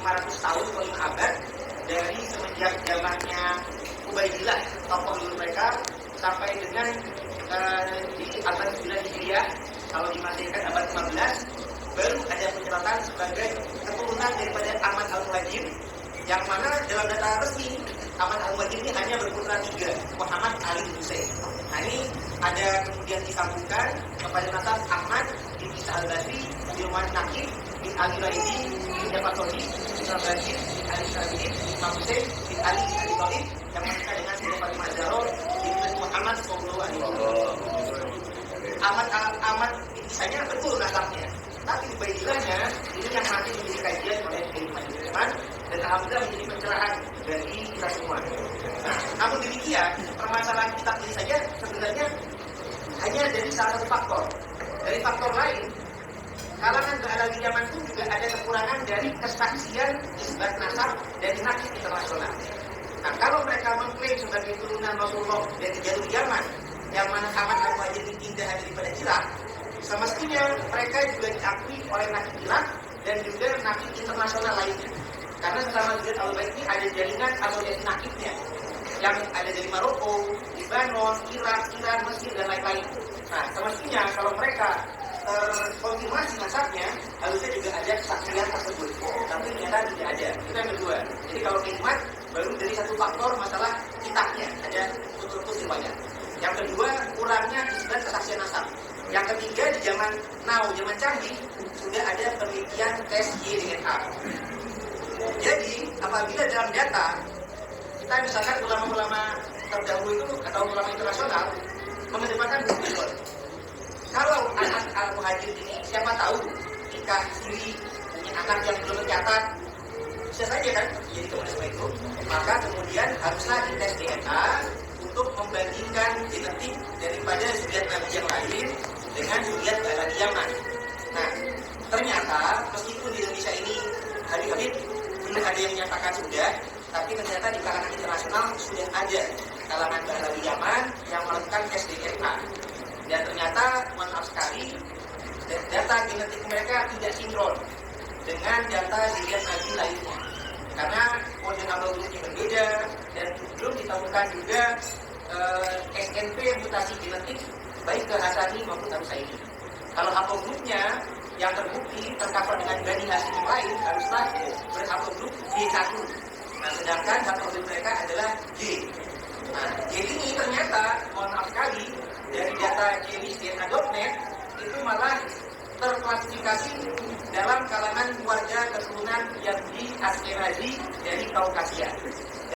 500 tahun atau 5 abad dari semenjak zamannya Ubaidillah, tokoh dulu mereka, sampai dengan di abad 9 Hijriah, kalau di Masihkan abad 15, baru ada pencatatan sebagai keturunan daripada Ahmad Al-Muhajir, yang mana dalam data resmi Ahmad Al-Muhajir ini hanya berputra 3, Muhammad Ali Hussein. Nah ini ada kemudian disambungkan kepada nasab Ahmad bin Isa Al-Basri, Firman Nakib bin Ali Raidi bin Jafar Sodi bin Al-Basri bin Ali Sarabidin bin Imam Hussein bin Ali bin Abi Thalib, yang menikah dengan Siti Fatimah Zahra bin Muhammad sallallahu alaihi wasallam. Ahmad bin Isanya betul nasabnya, tapi Ubaidillahnya ini yang nanti menjadi kajian oleh Imam Sulaiman dan alhamdulillah menjadi pencerahan bagi kita semua. Nah, namun demikian permasalahan kitab ini saja sebenarnya hanya dari salah satu faktor. Dari faktor lain, kalangan Bahlawi zaman itu juga ada kekurangan dari kesaksian isbat nasab dari nakib internasional. Nah, kalau mereka mengklaim sebagai turunan Rasulullah dari jalur Yaman, yang mana Ahmad Al-Muhajir ini indah daripada Irak, semestinya mereka juga diakui oleh nakib Irak dan juga nakib internasional lainnya. Karena selama Ziyad Al-Bait ini ada jaringan asosiasi nakibnya yang ada dari Maroko, Libanon, Irak, Iran, Mesir, dan lain-lain. Nah, semestinya kalau mereka konfirmasi nasabnya, harusnya juga ada kesaksian tersebut. Tapi ternyata tidak ada. Itu yang kedua. Jadi kalau khidmat, baru dari satu faktor masalah kitabnya, ada unsur-unsur riwayat. Yang kedua, kurangnya isbat kesaksian nasab. Yang ketiga, di zaman now, zaman canggih, sudah ada penelitian tes DNA. Jadi, apabila dalam data, kita misalkan ulama-ulama terdahulu itu, atau ulama internasional, mengedepankan Google. Kalau anak Al-Muhajir ini, siapa tahu, nikah sendiri, punya anak yang belum tercatat, bisa saja kan, jadi komunisme itu. Maka kemudian haruslah dites DNA, untuk membandingkan genetik daripada zuriat Nabi yang lain dengan zuriat Bahlawi Yaman. Nah, ternyata meskipun di Indonesia ini Habib belum ada yang menyatakan sudah, tapi ternyata di kalangan internasional sudah ada kalangan Bahlawi Yaman yang melakukan tes DNA. Dan ternyata, mohon maaf sekali, data genetik mereka tidak sinkron dengan data zuriat Nabi lainnya. Karena model algoritmnya berbeda dan belum ditemukan juga SNP mutasi genetik baik ke Hasani maupun Al-Husaini. Kalau haplogrupnya yang terbukti tercover dengan Bani Hasyim yang lain haruslah berhaplogrup D1. Nah, sedangkan haplogrup mereka adalah J. Nah, jadi ini ternyata mohon maaf sekali dari data jenis.dna.net itu malah terklasifikasi dalam kalangan keluarga keturunan Yahudi Askenazi dari Kaukasia.